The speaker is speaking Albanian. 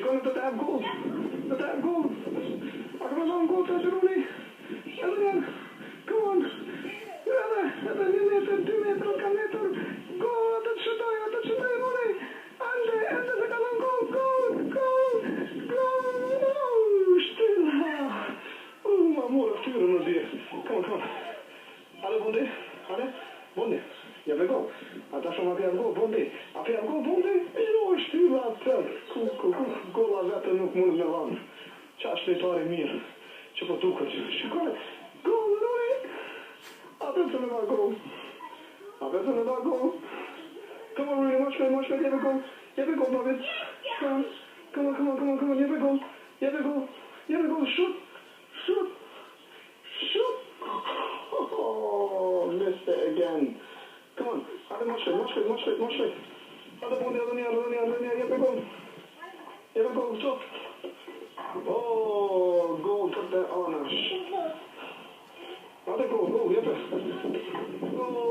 gonna have goal. Let have goal. I'm gonna long goal, touch it only. Adrian, come on. Ada 1 meter, 2 meter, 1 meter. Go, atât și doi, mole. Ande, să calăm goal. Still. Amor, fyra nu det. Come on. Alle bonde. Bonde. Jag vill gå. Att jag som att jag går bonde. Att jag går bonde. Jag still att gola veta nu mult med van. Ce așteptare mie. Ce pătucă. Și gol, Rory. Aveți să ne va gol. Come on, Rory, much better. Here we go, David. Come on, here we go. Shoot. Oh, missed it again. Come on, have it much better. Other one, here we go, stop. Oh, goal, put that on us. Other goal, here we go. Oh,